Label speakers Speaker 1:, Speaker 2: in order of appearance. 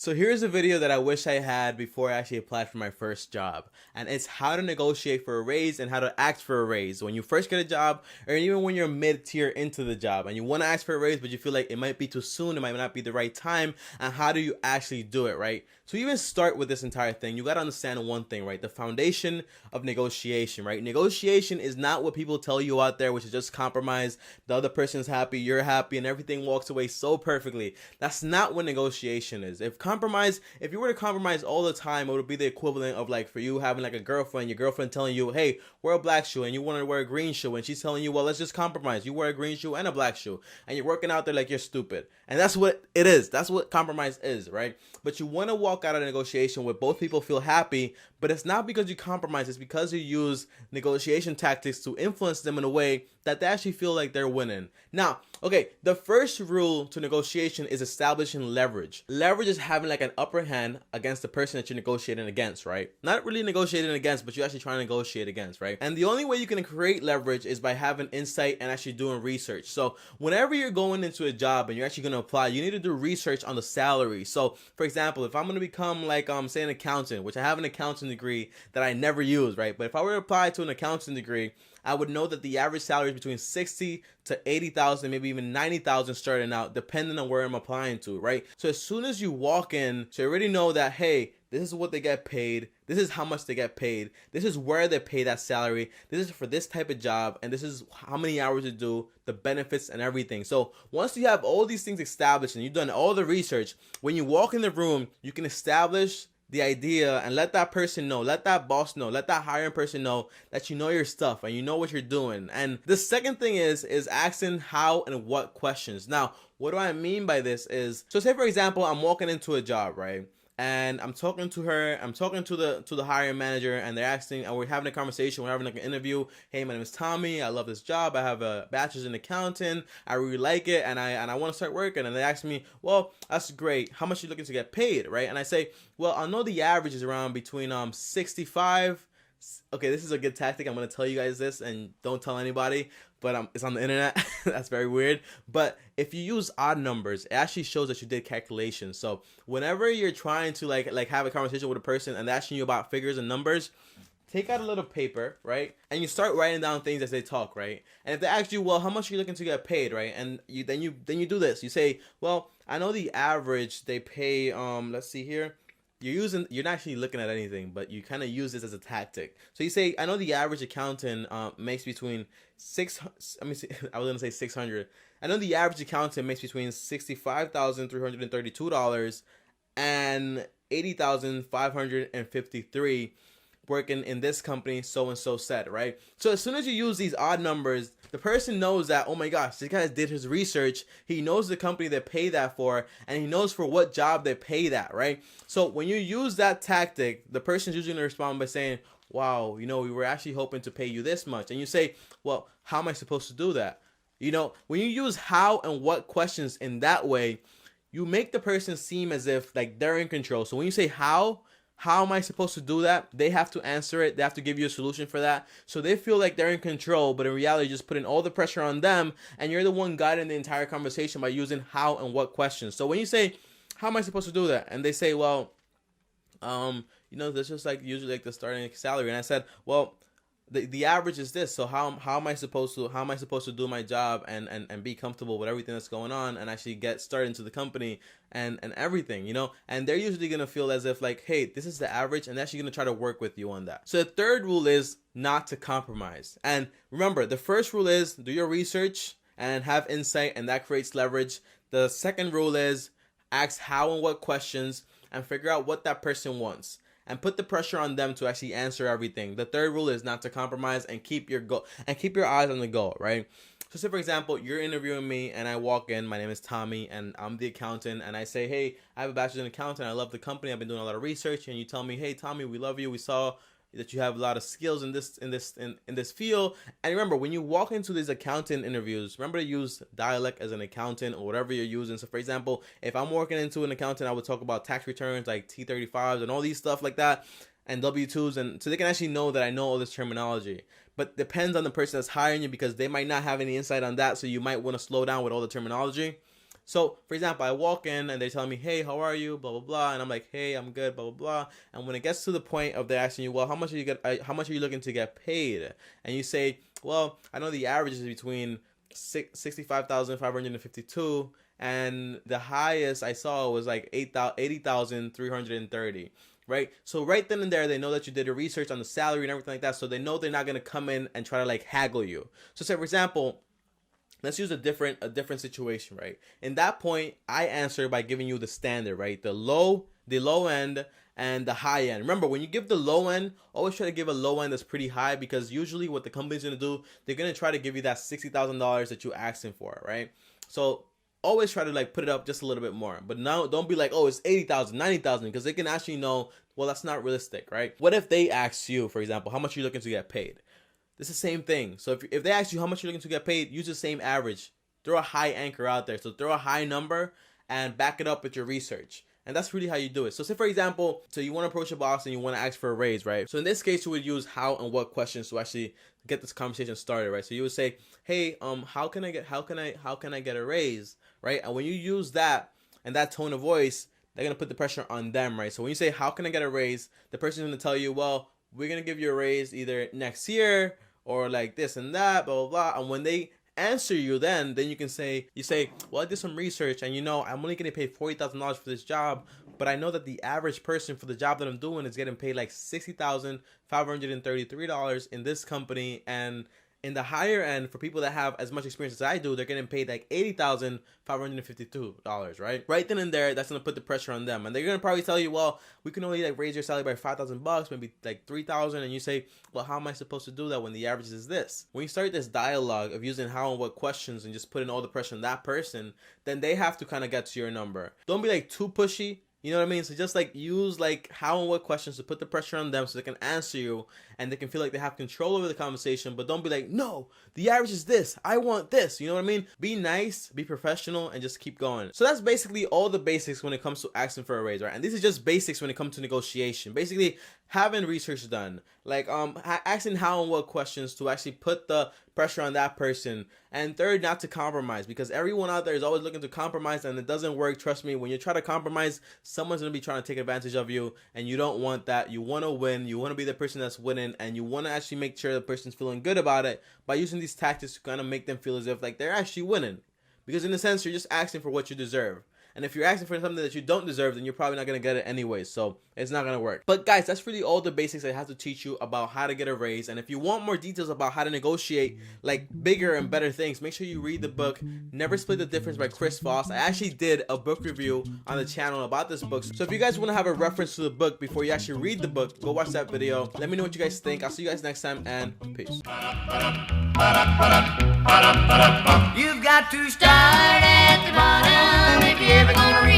Speaker 1: So here's a video that I wish I had before I actually applied for my first job. And it's how to negotiate for a raise and how to ask for a raise when you first get a job, or even when you're mid-tier into the job and you want to ask for a raise but you feel like it might be too soon, it might not be the right time, and how do you actually do it, right? So even start with this entire thing, you got to understand one thing, right? The foundation of negotiation, right? Negotiation is not what people tell you out there, which is just compromise. The other person's happy, you're happy, and everything walks away so perfectly. That's not what negotiation is. If you were to compromise all the time, it would be the equivalent of like for you having like a girlfriend, your girlfriend telling you, hey, wear a black shoe, and you want to wear a green shoe, and she's telling you, well, let's just compromise. You wear a green shoe and a black shoe, and you're working out there like you're stupid. And that's what it is. That's what compromise is, right? But you want to walk out of a negotiation where both people feel happy, but it's not because you compromise, it's because you use negotiation tactics to influence them in a way that they actually feel like they're winning. Now, okay, the first rule to negotiation is establishing leverage. Leverage is having like an upper hand against the person that you're negotiating against, right? Not really negotiating against, but you're actually trying to negotiate against, right? And the only way you can create leverage is by having insight and actually doing research. So whenever you're going into a job and you're actually going to apply, you need to do research on the salary. So for example, if I'm going to become like, say an accountant, which I have an accounting degree that I never use, right? But if I were to apply to an accounting degree, I would know that the average salary is between 60 to 80,000, maybe even 90,000 starting out, depending on where I'm applying to, right? So as soon as you walk in, so you already know that, hey, this is what they get paid. This is how much they get paid. This is where they pay that salary. This is for this type of job. And this is how many hours to do, the benefits and everything. So once you have all these things established and you've done all the research, when you walk in the room, you can establish the idea and let that person know, let that boss know, let that hiring person know that you know your stuff and you know what you're doing. And the second thing is asking how and what questions. Now, what do I mean by this is, so say for example, I'm walking into a job, right? And I'm talking to her, I'm talking to the hiring manager, and they're asking, and we're having a conversation, we're having like an interview. Hey, my name is Tommy, I love this job, I have a bachelor's in accounting, I really like it, and I want to start working. And they ask me, well, that's great, how much are you looking to get paid, right? And I say, well, I know the average is around between 65. Okay, this is a good tactic. I'm going to tell you guys this, and don't tell anybody, but it's on the internet. That's very weird. But if you use odd numbers, it actually shows that you did calculations. So whenever you're trying to like have a conversation with a person and they're asking you about figures and numbers, take out a little paper, right? And you start writing down things as they talk, right? And if they ask you, well, how much are you looking to get paid, right? And then you do this. You say, well, I know the average they pay, let's see here. You're not actually looking at anything, but you kind of use this as a tactic. So you say, I know the average accountant makes between I was going to say 600. I know the average accountant makes between $65,332 and $80,553 working in this company, so and so said, right? So as soon as you use these odd numbers, the person knows that, oh my gosh, this guy did his research. He knows the company they pay that for, and he knows for what job they pay that, right? So when you use that tactic, the person's usually going to respond by saying, wow, we were actually hoping to pay you this much. And you say, well, how am I supposed to do that? When you use how and what questions in that way, you make the person seem as if like they're in control. So when you say how am I supposed to do that? They have to answer it. They have to give you a solution for that. So they feel like they're in control, but in reality, you're just putting all the pressure on them, and you're the one guiding the entire conversation by using how and what questions. So when you say, how am I supposed to do that? And they say, well, that's just like usually like the starting salary. And I said, well, the average is this. So how am I supposed to do my job and be comfortable with everything that's going on and actually get started into the company and everything, and they're usually going to feel as if like, hey, this is the average, and they're actually going to try to work with you on that. So the third rule is not to compromise. And remember, the first rule is do your research and have insight, and that creates leverage. The second rule is ask how and what questions and figure out what that person wants, and put the pressure on them to actually answer everything. The third rule is not to compromise and keep your eyes on the goal, right? So say for example, you're interviewing me and I walk in, my name is Tommy and I'm the accountant, and I say, hey, I have a bachelor's in accounting, I love the company, I've been doing a lot of research, and you tell me, hey Tommy, we love you, we saw that you have a lot of skills in this field. And remember, when you walk into these accounting interviews, remember to use Dialect as an accountant or whatever you're using. So for example, if I'm working into an accountant, I would talk about tax returns like T35s and all these stuff like that, and W2s, and so they can actually know that I know all this terminology. But depends on the person that's hiring you, because they might not have any insight on that, so you might want to slow down with all the terminology. So, for example, I walk in and they tell me, hey, how are you? Blah, blah, blah. And I'm like, hey, I'm good, blah, blah, blah. And when it gets to the point of they're asking you, well, how much are you looking to get paid? And you say, well, I know the average is between 65,552 and the highest I saw was like 80,330. Right? So right then and there, they know that you did your research on the salary and everything like that. So they know they're not going to come in and try to like haggle you. So say, for example, let's use a different situation, right? In that point, I answer by giving you the standard, right? The low end and the high end. Remember, when you give the low end, always try to give a low end that's pretty high, because usually what the company's going to do, they're going to try to give you that $60,000 that you're asking for, right? So always try to like put it up just a little bit more. But now don't be like, oh, it's 80,000, 90,000, because they can actually know, well, that's not realistic, right? What if they ask you, for example, how much are you looking to get paid? It's the same thing. So if they ask you how much you're looking to get paid, use the same average. Throw a high anchor out there. So throw a high number and back it up with your research. And that's really how you do it. So say, for example, so you want to approach a boss and you want to ask for a raise, right? So in this case, you would use how and what questions to actually get this conversation started, right? So you would say, hey, how can I get a raise, right? And when you use that and that tone of voice, they're going to put the pressure on them, right? So when you say, how can I get a raise? The person's going to tell you, well, we're going to give you a raise either next year or like this and that, blah, blah, blah. And when they answer you, then you say, well, I did some research and I'm only getting paid $40,000 for this job, but I know that the average person for the job that I'm doing is getting paid like $60,533 in this company, and in the higher end, for people that have as much experience as I do, they're getting paid like $80,552, right? Right then and there, that's gonna put the pressure on them, and they're gonna probably tell you, well, we can only like raise your salary by $5,000, maybe like $3,000, and you say, well, how am I supposed to do that when the average is this? When you start this dialogue of using how and what questions and just putting all the pressure on that person, then they have to kind of get to your number. Don't be like too pushy. You know what I mean? So just like use like how and what questions to put the pressure on them so they can answer you and they can feel like they have control over the conversation, but don't be like, no, the average is this, I want this. You know what I mean? Be nice, be professional, and just keep going. So that's basically all the basics when it comes to asking for a raise, right? And this is just basics when it comes to negotiation. Basically, having research done, like asking how and what questions to actually put the pressure on that person. And third, not to compromise, because everyone out there is always looking to compromise and it doesn't work. Trust me, when you try to compromise, someone's going to be trying to take advantage of you, and you don't want that. You want to win. You want to be the person that's winning, and you want to actually make sure the person's feeling good about it by using these tactics to kind of make them feel as if like they're actually winning, because in a sense, you're just asking for what you deserve. And if you're asking for something that you don't deserve, then you're probably not going to get it anyway. So it's not going to work. But guys, that's really all the basics I have to teach you about how to get a raise. And if you want more details about how to negotiate like bigger and better things, make sure you read the book, Never Split the Difference by Chris Voss. I actually did a book review on the channel about this book. So if you guys want to have a reference to the book before you actually read the book, go watch that video. Let me know what you guys think. I'll see you guys next time, and peace. You've got to start at the bottom if you're ever gonna